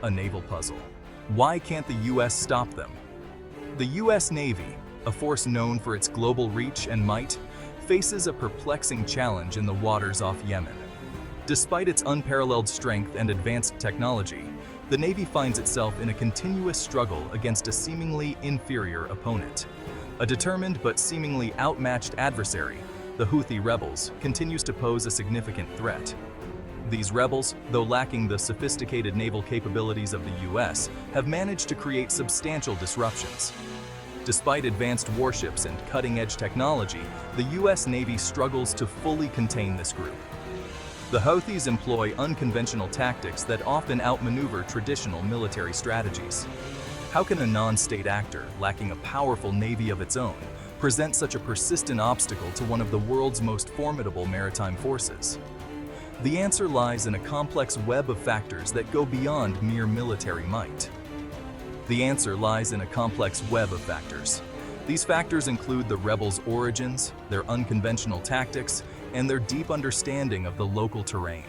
a naval puzzle. Why can't the US stop them? The US Navy, a force known for its global reach and might, faces a perplexing challenge in the waters off Yemen. Despite its unparalleled strength and advanced technology, the Navy finds itself in a continuous struggle against a seemingly inferior opponent. A determined but seemingly outmatched adversary, the Houthi rebels, continues to pose a significant threat. These rebels, though lacking the sophisticated naval capabilities of the US, have managed to create substantial disruptions. Despite advanced warships and cutting-edge technology, the US Navy struggles to fully contain this group. The Houthis employ unconventional tactics that often outmaneuver traditional military strategies. How can a non-state actor, lacking a powerful navy of its own, present such a persistent obstacle to one of the world's most formidable maritime forces? The answer lies in a complex web of factors that go beyond mere military might. These factors include the rebels' origins, their unconventional tactics, and their deep understanding of the local terrain.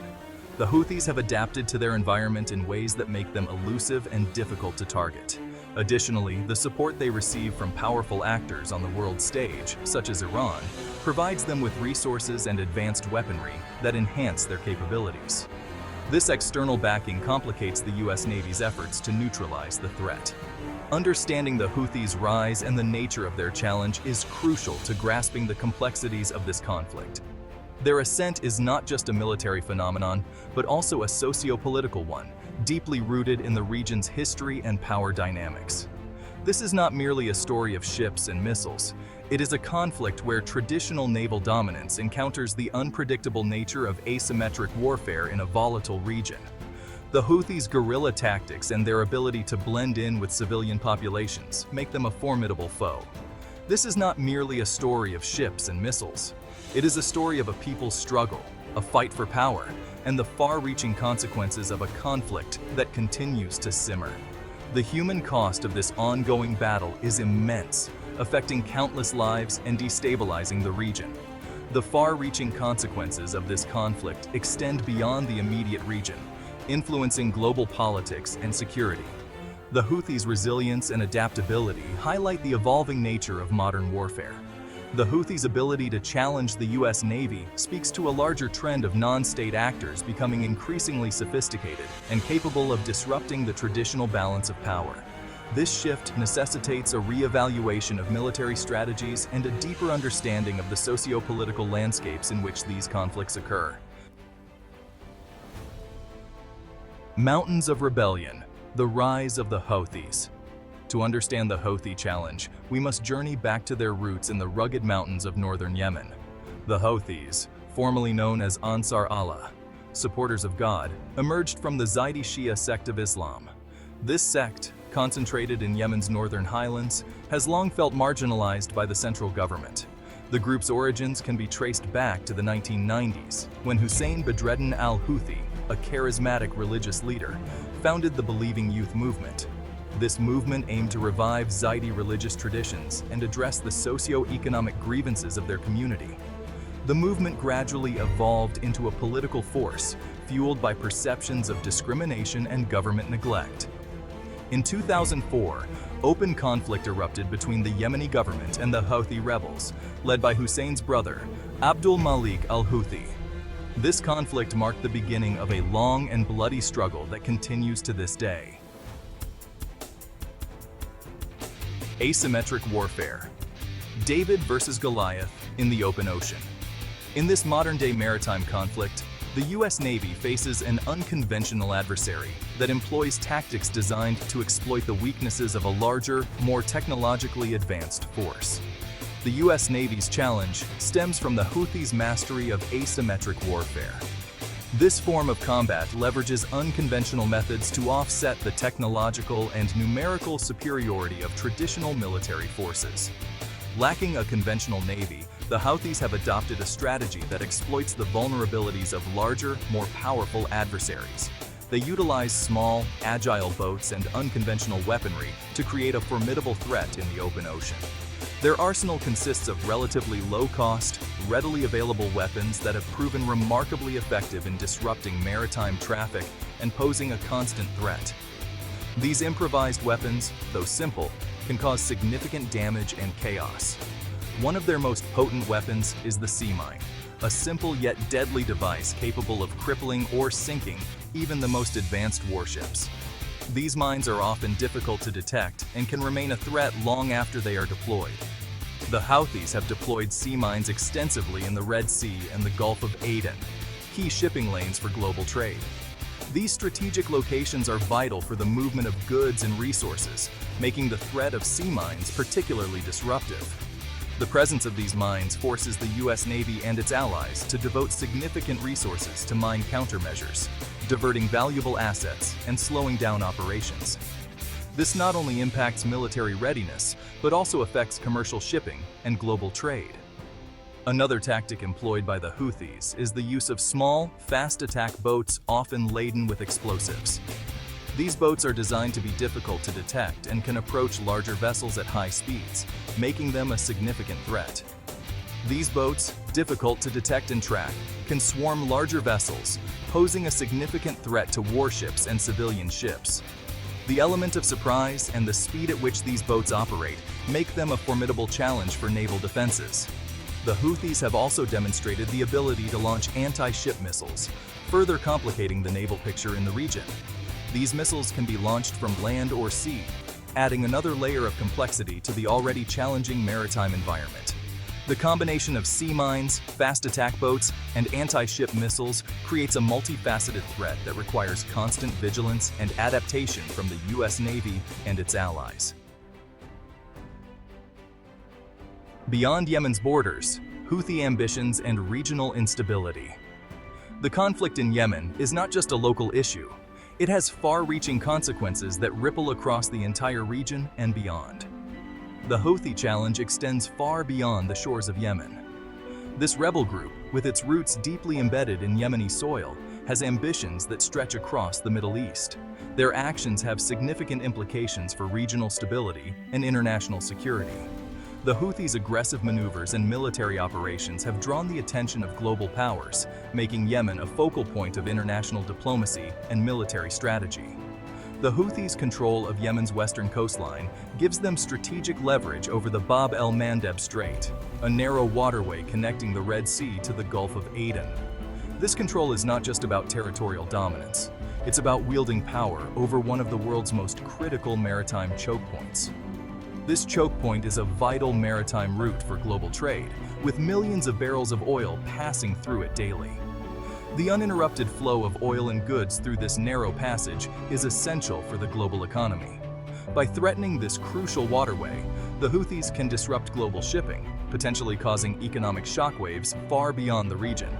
The Houthis have adapted to their environment in ways that make them elusive and difficult to target. Additionally, the support they receive from powerful actors on the world stage, such as Iran, provides them with resources and advanced weaponry that enhance their capabilities. This external backing complicates the US Navy's efforts to neutralize the threat. Understanding the Houthis' rise and the nature of their challenge is crucial to grasping the complexities of this conflict. Their ascent is not just a military phenomenon, but also a socio-political one, deeply rooted in the region's history and power dynamics. This is not merely a story of ships and missiles. It is a conflict where traditional naval dominance encounters the unpredictable nature of asymmetric warfare in a volatile region. The Houthis' guerrilla tactics and their ability to blend in with civilian populations make them a formidable foe. This is not merely a story of ships and missiles. It is a story of a people's struggle, a fight for power, and the far-reaching consequences of a conflict that continues to simmer. The human cost of this ongoing battle is immense, affecting countless lives and destabilizing the region. The far-reaching consequences of this conflict extend beyond the immediate region, influencing global politics and security. The Houthis' resilience and adaptability highlight the evolving nature of modern warfare. The Houthis' ability to challenge the US Navy speaks to a larger trend of non-state actors becoming increasingly sophisticated and capable of disrupting the traditional balance of power. This shift necessitates a re-evaluation of military strategies and a deeper understanding of the socio-political landscapes in which these conflicts occur. Mountains of Rebellion: The Rise of the Houthis. To understand the Houthi challenge, we must journey back to their roots in the rugged mountains of northern Yemen. The Houthis, formerly known as Ansar Allah, supporters of God, emerged from the Zaidi Shia sect of Islam. This sect, concentrated in Yemen's northern highlands, has long felt marginalized by the central government. The group's origins can be traced back to the 1990s, when Hussein Bedreddin al-Houthi, a charismatic religious leader, founded the Believing Youth movement. This movement aimed to revive Zaidi religious traditions and address the socio-economic grievances of their community. The movement gradually evolved into a political force, fueled by perceptions of discrimination and government neglect. In 2004, open conflict erupted between the Yemeni government and the Houthi rebels, led by Hussein's brother, Abdul Malik al-Houthi. This conflict marked the beginning of a long and bloody struggle that continues to this day. Asymmetric warfare. David versus Goliath in the open ocean. In this modern-day maritime conflict, the US Navy faces an unconventional adversary that employs tactics designed to exploit the weaknesses of a larger, more technologically advanced force. The US Navy's challenge stems from the Houthis' mastery of asymmetric warfare. This form of combat leverages unconventional methods to offset the technological and numerical superiority of traditional military forces. Lacking a conventional navy, the Houthis have adopted a strategy that exploits the vulnerabilities of larger, more powerful adversaries. They utilize small, agile boats and unconventional weaponry to create a formidable threat in the open ocean. Their arsenal consists of relatively low-cost, readily available weapons that have proven remarkably effective in disrupting maritime traffic and posing a constant threat. These improvised weapons, though simple, can cause significant damage and chaos. One of their most potent weapons is the sea mine, a simple yet deadly device capable of crippling or sinking even the most advanced warships. These mines are often difficult to detect and can remain a threat long after they are deployed. The Houthis have deployed sea mines extensively in the Red Sea and the Gulf of Aden, key shipping lanes for global trade. These strategic locations are vital for the movement of goods and resources, making the threat of sea mines particularly disruptive. The presence of these mines forces the U.S. Navy and its allies to devote significant resources to mine countermeasures, diverting valuable assets and slowing down operations. This not only impacts military readiness, but also affects commercial shipping and global trade. Another tactic employed by the Houthis is the use of small, fast-attack boats often laden with explosives. These boats are designed to be difficult to detect and can approach larger vessels at high speeds, making them a significant threat. These boats, difficult to detect and track, can swarm larger vessels, posing a significant threat to warships and civilian ships. The element of surprise and the speed at which these boats operate make them a formidable challenge for naval defenses. The Houthis have also demonstrated the ability to launch anti-ship missiles, further complicating the naval picture in the region. These missiles can be launched from land or sea, adding another layer of complexity to the already challenging maritime environment. The combination of sea mines, fast attack boats, and anti-ship missiles creates a multifaceted threat that requires constant vigilance and adaptation from the U.S. Navy and its allies. Beyond Yemen's borders, Houthi ambitions and regional instability. The conflict in Yemen is not just a local issue. It has far-reaching consequences that ripple across the entire region and beyond. The Houthi challenge extends far beyond the shores of Yemen. This rebel group, with its roots deeply embedded in Yemeni soil, has ambitions that stretch across the Middle East. Their actions have significant implications for regional stability and international security. The Houthis' aggressive maneuvers and military operations have drawn the attention of global powers, making Yemen a focal point of international diplomacy and military strategy. The Houthis' control of Yemen's western coastline gives them strategic leverage over the Bab al-Mandab Strait, a narrow waterway connecting the Red Sea to the Gulf of Aden. This control is not just about territorial dominance. It's about wielding power over one of the world's most critical maritime choke points. This choke point is a vital maritime route for global trade, with millions of barrels of oil passing through it daily. The uninterrupted flow of oil and goods through this narrow passage is essential for the global economy. By threatening this crucial waterway, the Houthis can disrupt global shipping, potentially causing economic shockwaves far beyond the region.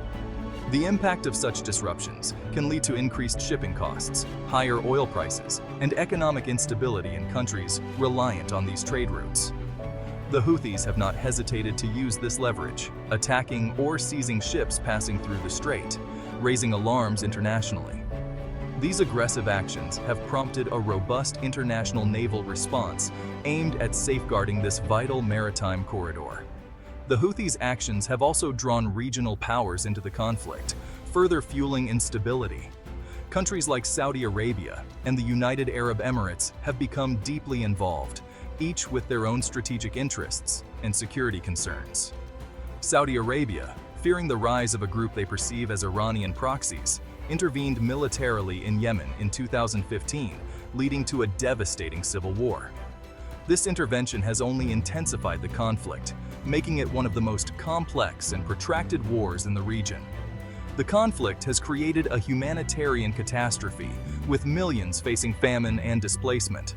The impact of such disruptions can lead to increased shipping costs, higher oil prices, and economic instability in countries reliant on these trade routes. The Houthis have not hesitated to use this leverage, attacking or seizing ships passing through the strait, raising alarms internationally. These aggressive actions have prompted a robust international naval response aimed at safeguarding this vital maritime corridor. The Houthis' actions have also drawn regional powers into the conflict, further fueling instability. Countries like Saudi Arabia and the United Arab Emirates have become deeply involved, each with their own strategic interests and security concerns. Saudi Arabia, fearing the rise of a group they perceive as Iranian proxies, intervened militarily in Yemen in 2015, leading to a devastating civil war. This intervention has only intensified the conflict, making it one of the most complex and protracted wars in the region. The conflict has created a humanitarian catastrophe, with millions facing famine and displacement.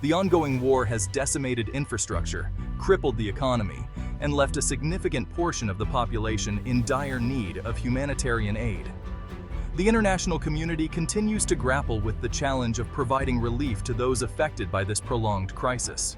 The ongoing war has decimated infrastructure, crippled the economy, and left a significant portion of the population in dire need of humanitarian aid. The international community continues to grapple with the challenge of providing relief to those affected by this prolonged crisis.